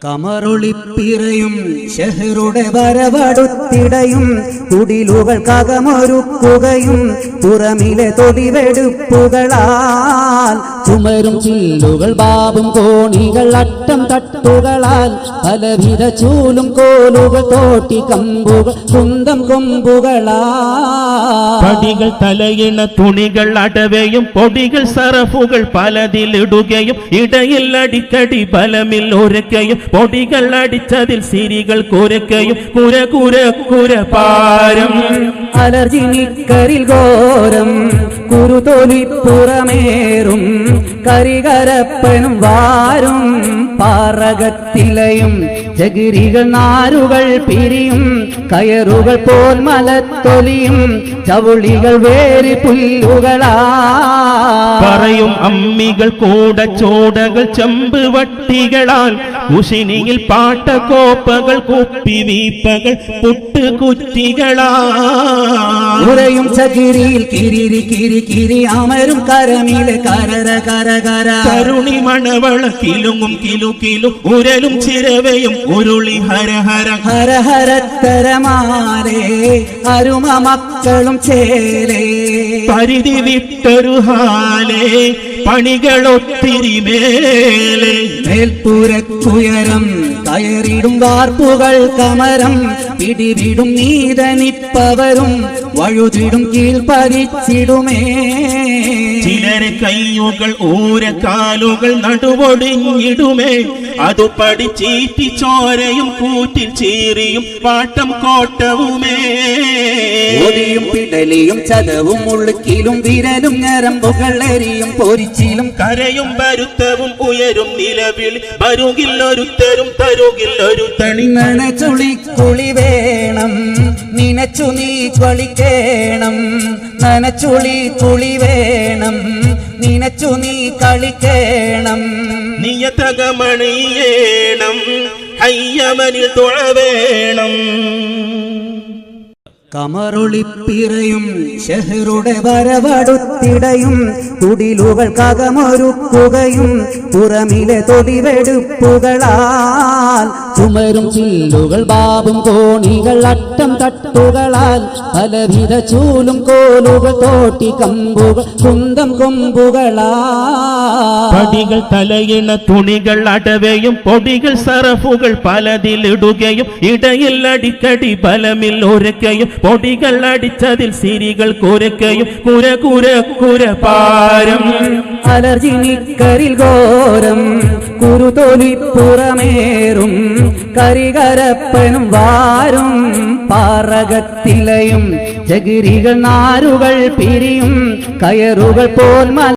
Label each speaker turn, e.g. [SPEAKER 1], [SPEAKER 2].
[SPEAKER 1] കമറുളിപ്പിറയും ഷഹറുടെ വരവടുത്തിടയും കുടിലുകൾ കകമൊരുക്കുകയും പുറമിലെ തൊടിവെടുപ്പുകളാൽ
[SPEAKER 2] ചുമരും ചില്ലുകൾ ബാബും കോണികൾ അട്ടം തട്ടുകളാൽ പലവിധ ചൂലും കോലുകൾ തോട്ടി കമ്പുകൾ കുന്തം കൊമ്പുകളാൽ
[SPEAKER 3] പടികൾ തലയിണ തുണികൾ അടവയും പൊടികൾ സറഫുകൾ പലതിലിടുകയും ഇടയിൽ അടിക്കടി ബലമിൽ ഉരയ്ക്കയും പൊടികൾ അടിച്ചതിൽ സിരികൾ കുരയ്ക്കയും കുര കുര കുര പാരം
[SPEAKER 1] അലർജിനിക്കരിൽ ഘോരം കുരുതൊലി പുറമേറും കരികരപ്പനും വാരും പാറകത്തിലയും ജഗിരികൾ നാരുകൾ പിരിയും കയറുകൾ പോൽ മലത്തൊലിയും ചവുളികൾ വേരി പുല്ലുകളാ
[SPEAKER 3] പറയും അമ്മികൾ കൂടച്ചോടകൾ ചെമ്പ് വട്ടികളാൽ കുശിനിയിൽ പാട്ടകോപ്പകൾ കുപ്പി വീപ്പകൾ
[SPEAKER 1] പുട്ടുകുറ്റികളായും ചകിരിയിൽ കിരി കിരി കിരി അമരും കരമിലെ കരര കര കര
[SPEAKER 3] കരുണി മണവള കിലുങ്ങും കിലു കിലു ഉരലും ചിരവയും ഉരുളി ഹര ഹര
[SPEAKER 1] ഹര ഹരത്തരമാലേ അരുമ മക്കളും ചേലേ
[SPEAKER 3] പരിധി വിട്ടൊരു ഹാലേ പണികളൊത്തിരി മേലെ
[SPEAKER 1] മേൽപ്പുരക്കുയരം കയറിടും വാർപ്പുകൾ കമരം പിടിവിടും നീതനിപ്പവരും വഴുതിടും കീഴ്പതിച്ചിടുമേ
[SPEAKER 3] ചിലരെ കയ്യുകൾ ഊരക്കാലുകൾ നടുവൊടിഞ്ഞിടുമേ അതു പഠിച്ചീറ്റി ചോരയും കൂറ്റിൽ ചീറിയും പാട്ടം കോട്ടവുമേ
[SPEAKER 1] ഒടിയും പിടലിയും ചതവും മുള്ളുക്കിലും വിരലും ഞരമ്പുകൾ എരിയും പൊരിച്ചിലും
[SPEAKER 3] കരയും വരുത്തവും ഉയരും നിലവിൽ വരുകില്ലൊരുത്തരും തരുകില്ലൊരു തണി
[SPEAKER 1] നനച്ചുളിക്കുളി വേണം നിനച്ചു നീ കളിക്കേണം നനച്ചുളി കുളി വേണം നിനച്ചു നീ കളിക്കേണം
[SPEAKER 3] നിയതകമണിയേണം ഹയ്യമനിൽ തുഴ വേണം
[SPEAKER 1] കമറുളിപ്പിറയും ഷഹറുടെ വരവടുത്തിടയും കുടിലുകൾ കകമൊരുക്കുകയും പുറമിലെ തൊടിവെടുപ്പുകളാൽ
[SPEAKER 2] ചുമരും ചില്ലുകൾ ബാബും കോണികൾ അട്ടം തട്ടുകളാൽ പലവിധ ചൂലും കോലുകൾ തോട്ടി കമ്പുകൾ കുന്തം കൊമ്പുകളാൽ
[SPEAKER 3] പടികൾ തലയിണ തുണികൾ അടവയും പൊടികൾ സറഫുകൾ പലതിലിടുകയും ഇടയിൽ അടിക്കടി ബലമിൽ ഉരയ്ക്കയും പൊടികൾ അടിച്ചതിൽ സിരികൾ കുരയ്ക്കയും കുര കുര കുര പാരം
[SPEAKER 1] അലർജിനിക്കരിൽ ഘോരം കുരുതൊലി പുറമേറും കരികരപ്പനും വാരും പാറകത്തിലയും ജഗിരികൾ നാരുകൾ പിരിയും കയറുകൾ പോൽ